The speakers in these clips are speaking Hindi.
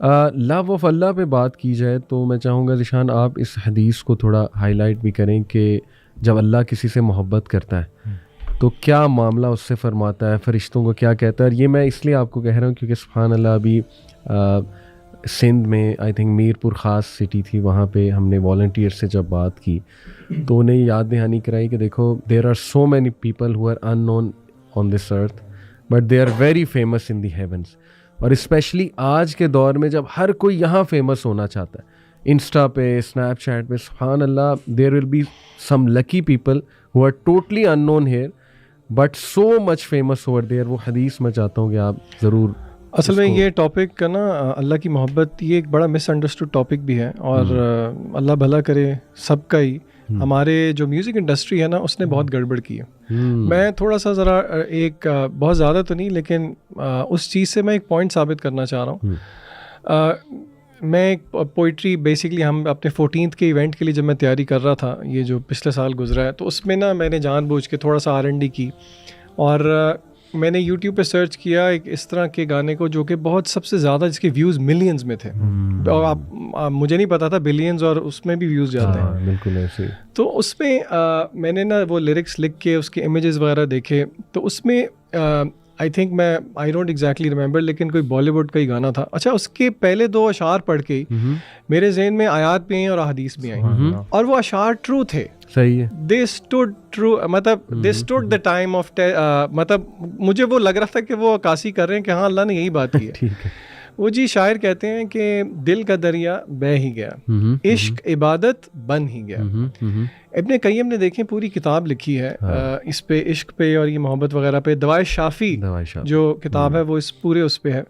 लव ऑफ अल्लाह पे बात की जाए तो मैं चाहूँगा ज़िशान आप इस हदीस को थोड़ा हाईलाइट भी करें कि जब अल्लाह किसी से मोहब्बत करता है तो क्या मामला उससे फरमाता है, फरिश्तों को क्या कहता है। और ये मैं इसलिए आपको कह रहा हूँ क्योंकि सुभान अल्लाह अभी सिंध में आई थिंक मीरपुर ख़ास सिटी थी, वहाँ पे हमने वॉलंटियर से जब बात की तो उन्हें याद दहानी कराई कि देखो there are so many people who are unknown on this earth but they are very famous in the heavens. और स्पेशली आज के दौर में जब हर कोई यहाँ फेमस होना चाहता है, इंस्टा पे, स्नैपचैट पे, सुभान अल्लाह there will be some lucky people who are totally unknown here but so much famous over there. वो हदीस मैं चाहता हूँ कि आप ज़रूर। असल में ये टॉपिक का ना अल्लाह की मोहब्बत ये एक बड़ा मिसअंडरस्टूड टॉपिक भी है और अल्लाह भला करे सबका ही। हमारे जो म्यूज़िक इंडस्ट्री है ना उसने बहुत गड़बड़ की है। मैं थोड़ा सा ज़रा एक बहुत ज़्यादा तो नहीं लेकिन उस चीज़ से मैं एक पॉइंट साबित करना चाह रहा हूँ। मैं एक पोइट्री बेसिकली हम अपने 14th के इवेंट के लिए जब मैं तैयारी कर रहा था, ये जो पिछले साल गुजरा है, तो उसमें ना मैंने जानबूझ के थोड़ा सा R&D की और मैंने YouTube पे सर्च किया एक इस तरह के गाने को जो कि बहुत सबसे ज़्यादा जिसके व्यूज़ मिलियंस में थे और आप मुझे नहीं पता था बिलियंस और उसमें भी व्यूज़ जाते हैं। बिल्कुल ऐसे। तो उसमें मैंने ना वो लिरिक्स लिख के उसके इमेजेस वगैरह देखे तो उसमें I think I don't exactly remember लेकिन कोई बॉलीवुड का ही गाना था। अच्छा, उसके पहले 2 अशार पढ़ के मेरे जहन में आयात भी आई और अहादीस भी आई और वो अशार ट्रू थे। सही है। दे स्टूड ट्रू, मतलब they stood the time of, मतलब मुझे वो लग रहा था कि वो अक्कासी कर रहे हैं कि हाँ अल्लाह ने यही बात की है। ठीक है। वो जी शायर कहते हैं कि दिल का दरिया बह ही गया, इश्क इबादत बन ही गया। इब्ने कय्यम ने देखें पूरी किताब लिखी है इस पे, इश्क पे और ये मोहब्बत वगैरह पे। दवाए शाफी जो किताब है वो इस पूरे उस पे है।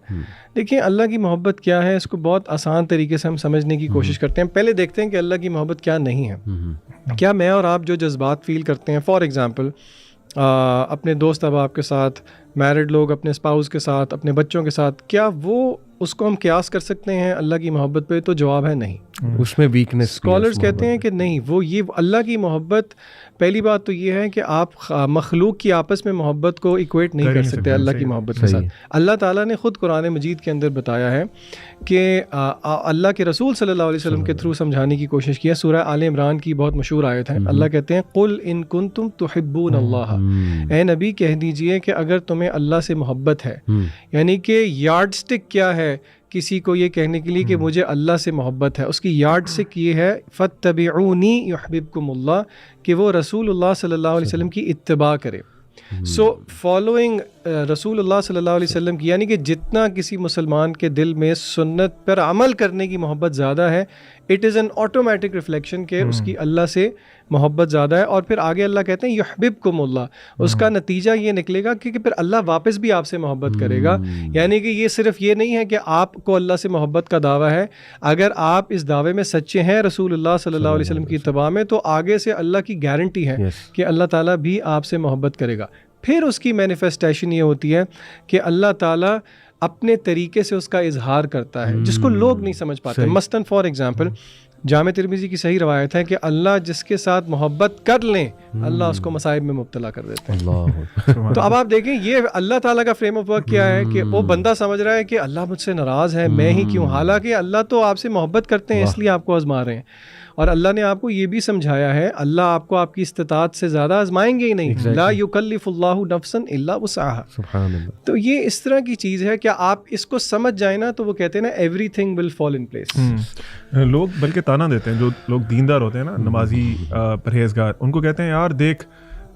देखिए अल्लाह की मोहब्बत क्या है, इसको बहुत आसान तरीके से हम समझने की कोशिश करते हैं। पहले देखते हैं कि अल्लाह की मोहब्बत क्या नहीं है। क्या मैं और आप जो जज्बात फील करते हैं, फॉर एग्ज़ाम्पल अपने दोस्त अहबाब के साथ, मैरिड लोग अपने स्पाउस के साथ, अपने बच्चों के साथ, क्या वो उसको हम कियास कर सकते हैं अल्लाह की मोहब्बत पे? तो जवाब है नहीं। उसमें वीकनेस। स्कॉलर्स कहते हैं कि नहीं, वो ये अल्लाह की मोहब्बत, पहली बात तो ये है कि आप मखलूक की आपस में मोहब्बत को इक्वेट नहीं कर सकते अल्लाह की मोहब्बत के साथ। अल्लाह ताला ने ख़ुद कुरान मजीद के अंदर बताया है कि अल्लाह के रसूल सल्लल्लाहु अलैहि वसल्लम के थ्रू समझाने की कोशिश की है। सूरह आल इमरान की बहुत मशहूर आयत है। अल्लाह कहते हैं कुल इन कुंतुम तुहिब्बून अल्लाह, ए नबी कह दीजिए कि अगर तुम्हें अल्लाह से मोहब्बत है, यानी कि यार्ड स्टिक क्या है किसी को ये कहने के लिए कि मुझे अल्लाह से मोहब्बत है, उसकी यार्ड से ये है फत्तबिऊनी युहब्बिबकुमुल्लाह, कि वो रसूलुल्लाह सल्लल्लाहु अलैहि वसल्लम की इत्तिबा करे। सो फॉलोइंग रसूलुल्लाह सल्लल्लाहु अलैहि वसल्लम की, यानी कि जितना किसी मुसलमान के दिल में सुन्नत पर अमल करने की मोहब्बत ज़्यादा है, it is an automatic reflection के उसकी अल्लाह से मोहब्बत ज़्यादा है। और फिर आगे अल्लाह कहते हैं युहब्बिबकुमुल्लाह, उसका नतीजा ये निकलेगा कि फिर अल्लाह वापस भी आपसे मोहब्बत करेगा। यानी कि ये सिर्फ ये नहीं है कि आपको अल्लाह से मोहब्बत का दावा है, अगर आप इस दावे में सच्चे हैं रसूलुल्लाह सल्लल्लाहु अलैहि वसल्लम की इत्तिबा में, तो आगे से अल्लाह की गारंटी है कि अल्लाह ताला भी आपसे मोहब्बत करेगा। फिर उसकी मैनिफेस्टेशन ये होती है कि अल्लाह ताला अपने तरीके से उसका इजहार करता है जिसको लोग नहीं समझ पाते। मसलन फॉर एग्जांपल जामे तिर्मिज़ी की सही रवायत है कि अल्लाह जिसके साथ मोहब्बत कर लें अल्लाह उसको मसाइब में मुब्तला कर देते हैं। तो अब आप देखें ये अल्लाह ताला का फ्रेम ऑफ वर्क क्या है कि वो बंदा समझ रहा है कि अल्लाह मुझसे नाराज़ है, मैं ही क्यों, हालांकि अल्लाह तो आपसे मोहब्बत करते हैं इसलिए आपको आजमा रहे हैं। और अल्लाह ने आपको ये भी समझाया है अल्लाह आपको आपकी इस्तिताअत से ज़्यादा आजमाएंगे ही नहीं। ला युकल्लिफुल्लाहु नफ्सन इल्ला वुसअहा। तो ये इस तरह की चीज़ है, क्या आप इसको समझ जाए ना तो वो कहते हैं ना everything will fall in place. लोग बल्कि ताना देते हैं, जो लोग दीनदार होते हैं ना, नमाजी परहेजगार, उनको कहते हैं यार देख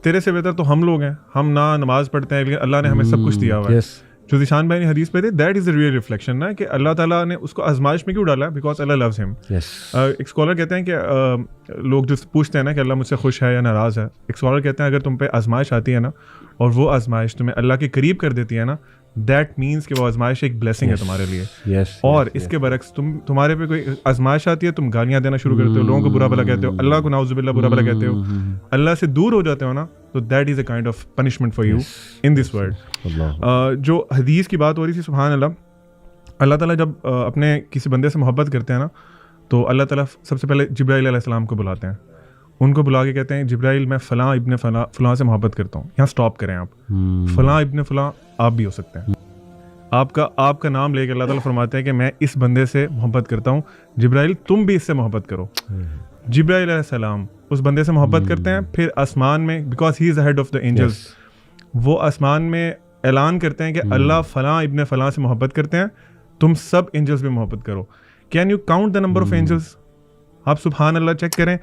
तेरे से बेहतर तो हम लोग हैं, हम ना नमाज पढ़ते हैं लेकिन अल्लाह ने हमें सब कुछ दिया हुआ है। जो ज़िशान भाई ने हदीस पे थे, that is the real reflection ना, कि अल्लाह ताला ने उसको आजमाइश में क्यों डाला, बिकॉज अल्लाह लव्स हिम। एक स्कॉलर कहते हैं कि लोग जो पूछते हैं ना कि अल्लाह मुझसे खुश है या नाराज़ है, एक स्कॉलर कहते हैं अगर तुम पे आजमाइश आती है ना और वो आजमाइश तुम्हें अल्लाह के करीब कर देती है ना, दैट मीन्स कि वो आजमाइश एक ब्लेसिंग है तुम्हारे लिए। और इसके बरक्स तुम्हारे पे कोई आजमाइश आती है, तुम गालियाँ देना शुरू करते हो, लोगों को बुरा भला कहते हो, अल्लाह को नाउज़ुबिल्लाह बुरा भला कहते हो, अल्लाह से दूर हो जाते हो ना, तो that is a kind of punishment for you in this world. जो हदीस की बात हो रही थी, सुभान अल्लाह, अल्लाह ताला जब अपने किसी बंदे से मोहब्बत करते हैं ना, तो अल्लाह ताला सबसे पहले जिब्राइल अलैहिस्सलाम को बुलाते हैं, उनको बुला के कहते हैं जिब्राइल मैं फ़लाँ इब्ने फ़लाँ से मोहब्बत करता हूँ, यहाँ स्टॉप करें आप, फ़लाँ इब्ने फ़लाँ आप भी हो सकते हैं। आपका नाम लेकर अल्लाह ताला फरमाते हैं कि मैं इस बंदे से मोहब्बत करता हूँ, जिब्राइल तुम भी इससे मोहब्बत करो। जिब्राइल अलैहिस्सलाम उस बंदे से मोहब्बत करते हैं, फिर आसमान में, because he is the head of the angels, वो आसमान में ऐलान करते हैं कि अल्लाह फ़लाँ इब्न फ़लाँ से मोहब्बत करते हैं, तुम सब एंजल्स भी मोहब्बत करो। Can you count the number of angels? आप सुभान अल्लाह चेक करें,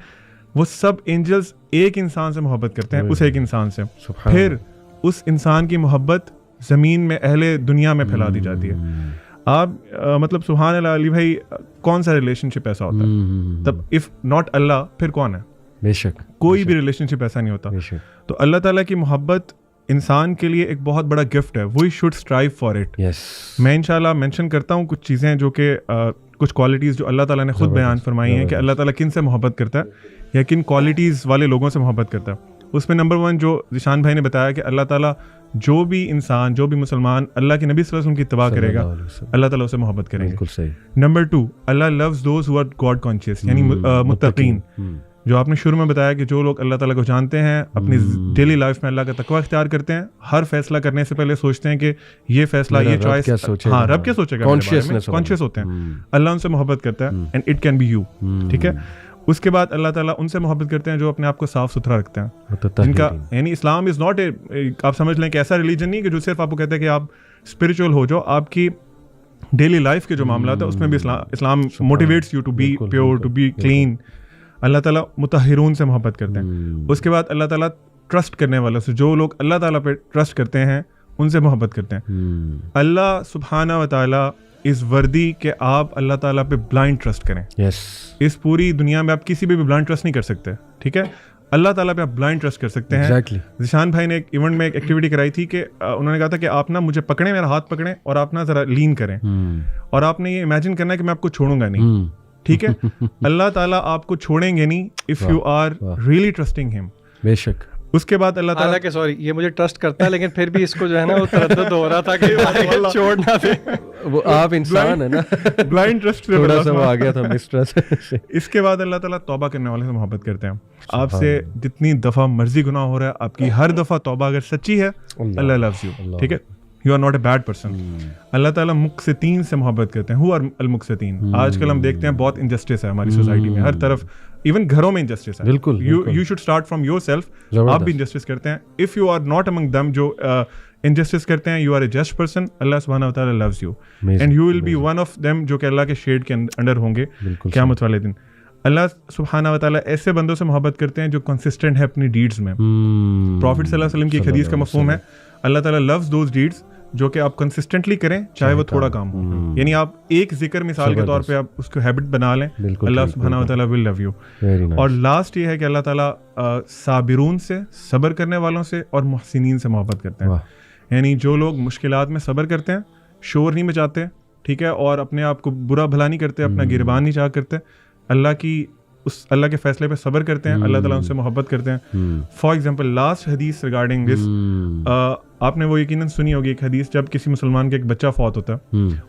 वो सब एंजल्स एक इंसान से मोहब्बत करते हैं, उस एक इंसान से। फिर उस इंसान की मोहब्बत ज़मीन में अहले दुनिया में फैला दी जाती है। आप मतलब सुभान अल्लाह अली भाई, कौन सा रिलेशनशिप ऐसा होता है? तब इफ़ नॉट अल्लाह फिर कौन है? बेशक कोई भी रिलेशनशिप ऐसा नहीं होता। तो अल्लाह ताला की मोहब्बत इंसान के लिए एक बहुत बड़ा गिफ्ट है, we should strive for it. मैं इंशाल्लाह मेंशन करता हूँ कुछ चीज़ें जो कि कुछ क्वालिटीज़ जो अल्लाह ताला ने खुद बयान फरमाई हैं कि अल्लाह ताला किन से मोहब्बत करता है या किन क्वालिटीज़ वाले लोगों से मोहब्बत करता है। उसमें नंबर 1 जो ज़िशान भाई ने बताया कि अल्लाह ताला जो भी इंसान, जो भी मुसलमान अल्लाह के नबी सल्लल्लाहु अलैहि वसल्लम की इत्तिबा करेगा, अल्लाह ताला उसे मोहब्बत करेंगे। बिल्कुल सही। Number 2, Allah loves those who are God conscious, यानी मुत्तकीन। जो आपने शुरू में बताया कि जो लोग अल्लाह ताला को जानते हैं, अपनी डेली लाइफ में अल्लाह का तकवा इख्तियार करते हैं, हर फैसला करने से पहले सोचते हैं कि ये फैसला, ये चॉइस, हाँ रब क्या सोचेगा, कॉन्शियस होते हैं। अल्लाह उनसे मोहब्बत करता है, and it can be you, ठीक है। उसके बाद अल्लाह ताला उनसे मोहब्बत करते हैं जो अपने आप को साफ सुथरा रखते हैं, जिनका, यानी इस्लाम इज़ नॉट आप समझ लें कि ऐसा रिलीजन नहीं कि जो सिर्फ आपको कहता है कि आप स्पिरिचुअल हो जाओ, आपकी डेली लाइफ के जो मामला है उसमें भी इस्लाम motivates you to be pure, to be clean. अल्लाह ताला मुतहिरून से मोहब्बत करते हैं। उसके बाद अल्लाह ताला ट्रस्ट करने वालों से, जो लोग अल्लाह ताला पे ट्रस्ट करते हैं उनसे मोहब्बत करते हैं। अल्लाह सुब्हाना व तआला इस वर्दी के आप अल्लाह ताला पे ब्लाइंड ट्रस्ट करें। इस पूरी दुनिया में आप किसी पे भी ब्लाइंड ट्रस्ट नहीं कर सकते, ठीक है। अल्लाह ताला पे आप ब्लाइंड ट्रस्ट कर सकते हैं। ज़िशान भाई ने एक इवेंट में एक एक्टिविटी कराई थी कि उन्होंने कहा था कि आप ना मुझे पकड़ें, मेरा हाथ पकड़ें और आप ना ज़रा लीन करें, और आपने ये इमेजिन करना है कि मैं आपको छोड़ूंगा नहीं, ठीक है। अल्लाह ताला आपको छोड़ेंगे नहीं if you are really trusting him. बेशक। उसके बाद अल्लाह ताला के सॉरी ये मुझे ट्रस्ट करता है, लेकिन फिर भी इसको जो है ना वो तरद्दुद हो रहा था कि छोड़ ना दे। वो आप इंसान है ना, ब्लाइंड ट्रस्ट से थोड़ा सा वो आ गया था मिसट्रस्ट। इसके बाद अल्लाह ताला तौबा करने वाले से मोहब्बत करते हैं। आपसे जितनी दफ़ा मर्जी गुनाह हो रहा है, आपकी हर दफ़ा तौबा अगर सच्ची है, अल्लाह लव्स यू, ठीक है। You are not a bad person. अल्लाह ताला मुक़सितीन से मोहब्बत करते हैं। हु आर अल मुक़सितीन। आजकल हम देखते हैं बहुत इनजस्टिस है हमारी सोसाइटी में, हर तरफ, इवन घरों में इनजस्टिस है। बिल्कुल। You should start from yourself. आप भी इनजस्टिस करते हैं। If you are not among them जो इनजस्टिस करते हैं, you are a just person, अल्लाह सुब्हानहू व तआला loves you and you will be one of them जो कि अल्लाह के शेड के अंडर होंगे क़यामत वाले दिन। अल्लाह सुब्हानहू व तआला ऐसे बंदों से मोहब्बत करते हैं जो कंसिस्टेंट है अपनी डीड्स में। प्रॉफिट सल्लल्लाहु अलैहि वसल्लम की एक हदीस का मफ़हूम है, अल्लाह ताला लव्स दोज डीड्स जो कि आप कंसिस्टेंटली करें, चाहे वो थोड़ा काम हो। यानी आप एक जिक्र मिसाल के तौर पे आप उसको हैबिट बना लें, अल्लाह सुब्हानहू व तआला विल लव यू। और लास्ट ये है कि अल्लाह ताला साबिरून से, सब्र करने वालों से, और मुहसिनीन से मोहब्बत करते हैं। यानी जो लोग मुश्किलात में सब्र करते हैं, शोर नहीं मचाते, ठीक है, और अपने आप को बुरा भला नहीं करते, अपना गिरबान नहीं चाह करते, अल्लाह के फैसले पे सब्र करते हैं, अल्लाह ताला उनसे मोहब्बत करते हैं। फॉर एग्जांपल लास्ट हदीस रिगार्डिंग दिस, आपने वो यकीनन सुनी होगी एक हदीस, जब किसी मुसलमान का एक बच्चा फौत होता है,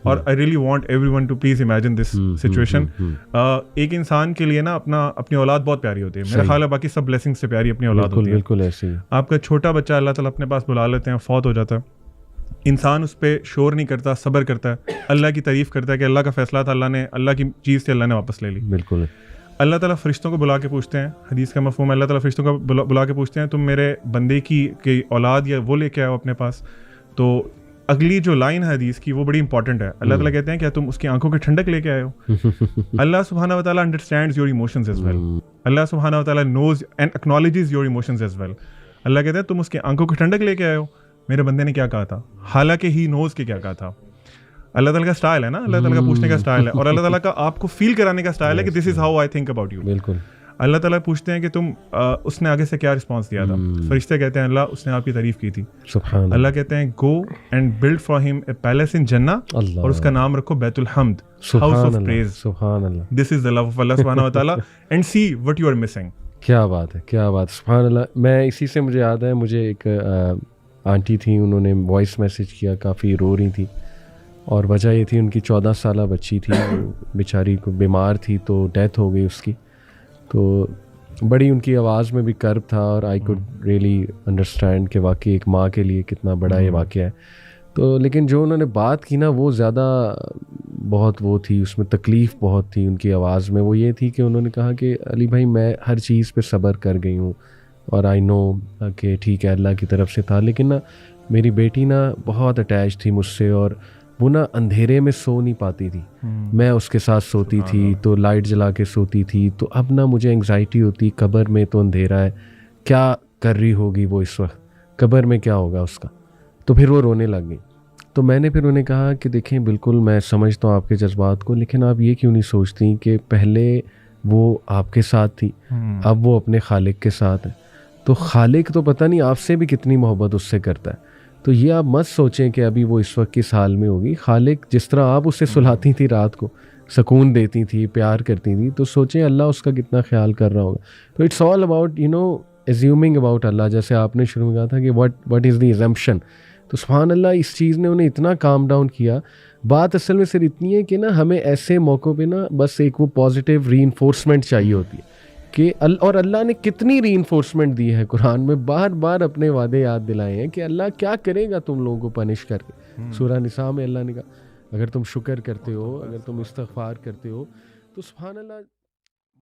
और I really want everyone to please imagine this situation. एक इंसान के लिए ना अपनी औलाद बहुत प्यारी होती है, मेरा ख्याल है बाकी सब ब्लेसिंग से प्यारी अपनी औलाद होती है। बिल्कुल ऐसे। आपका छोटा बच्चा अल्लाह ताला अपने पास बुला लेते हैं, फौत हो जाता है, इंसान उस पर शोर नहीं करता, सब्र करता है, अल्लाह की तारीफ करता है कि अल्लाह का फैसला था, अल्लाह की चीज़ से अल्लाह ने वापस ले ली। बिल्कुल। अल्लाह ताला फरिश्तों को बुला के पूछते हैं, हदीस का मफ़हूम है, अल्लाह ताला फरिश्तों को बुला के पूछते हैं, तुम मेरे बंदे की औलाद या वो लेके आओ अपने पास। तो अगली जो लाइन है हदीस की वो बड़ी इंपॉर्टेंट है। अल्लाह ताला कहते हैं क्या तुम उसकी आंखों की ठंडक लेके आए हो? अल्लाह सुब्हानहू व तआला understands your emotions as well. अल्लाह सुब्हानहू व तआला knows and acknowledges your emotions as well. अल्लाह कहते हैं तुम उसकी आंखों की ठंडक लेके आए हो, मेरे बंदे ने क्या कहा था, हालांकि ही नोज के क्या कहा था। अल्लाह ताला का स्टाइल है ना, अल्लाह ताला का पूछने का स्टाइल है, और अल्लाह ताला का आपको फील कराने का स्टाइल है कि this is how I think about you. बिल्कुल। अल्लाह ताला पूछते हैं कि तुम उसने आगे से क्या रिस्पांस दिया था। फरिश्ते कहते हैं अल्लाह उसने आपकी तारीफ की थी। सुभान अल्लाह कहते हैं go and build for him a palace in जन्ना, और उसका नाम रखो बैतुल हम्द, हाउस ऑफ प्रेज। सुभान अल्लाह। This is the love of अल्लाह सुब्हानहू व तआला and see what you are missing. क्या बात है, क्या बात। सुभान अल्लाह। मैं इसी से मुझे याद है, मुझे एक आंटी थी, उन्होंने वॉइस मैसेज किया, काफ़ी रो रही थी, और वजह ये थी उनकी 14 साल बच्ची थी, बेचारी को बीमार थी, तो डेथ हो गई उसकी। तो बड़ी उनकी आवाज़ में भी कर्ब था, और आई कुड रियली अंडरस्टैंड कि वाकई एक माँ के लिए कितना बड़ा ये वाक़या है। तो लेकिन जो उन्होंने बात की ना वो ज़्यादा बहुत वो थी, उसमें तकलीफ़ बहुत थी उनकी आवाज़ में। वो ये थी कि उन्होंने कहा कि अली भाई मैं हर चीज़ पे सब्र कर गई हूँ और आई नो कि ठीक है अल्लाह की तरफ से था, लेकिन ना मेरी बेटी ना बहुत अटैच थी मुझसे और वो ना अंधेरे में सो नहीं पाती थी। मैं उसके साथ सोती थी तो लाइट जला के सोती थी, तो अब ना मुझे एंग्जाइटी होती, कब्र में तो अंधेरा है, क्या कर रही होगी वो इस वक्त, कब्र में क्या होगा उसका। तो फिर वो रोने लग गई। तो मैंने फिर उन्हें कहा कि देखें बिल्कुल मैं समझता हूँ आपके जज्बात को, लेकिन आप ये क्यों नहीं सोचती कि पहले वो आपके साथ थी, अब वो अपने खालिक के साथ है, तो खालिक तो पता नहीं आपसे भी कितनी मोहब्बत उससे करता है। तो ये आप मत सोचें कि अभी वो इस वक्त किस हाल में होगी। खालिक जिस तरह आप उससे सुलाती थी, रात को सुकून देती थी, प्यार करती थी, तो सोचें अल्लाह उसका कितना ख्याल कर रहा होगा। तो it's all about assuming about अल्लाह, जैसे आपने शुरू में कहा था कि व्हाट इज़ द एजम्पशन। तो सुभान अल्लाह इस चीज़ ने उन्हें इतना काम डाउन किया। बात असल में सिर्फ इतनी है कि ना हमें ऐसे मौक़ों पे ना बस एक वो पॉजिटिव रीइंफोर्समेंट चाहिए होती है कि और अल्लाह ने कितनी रीइंफोर्समेंट दी है कुरान में, बार बार अपने वादे याद दिलाए हैं कि अल्लाह क्या करेगा तुम लोगों को पनिश करके। सूरह निसा में अल्लाह ने कहा अगर तुम शुक्र करते हो, अगर तुम इस्तग़फ़ार करते हो, तो सुभान अल्लाह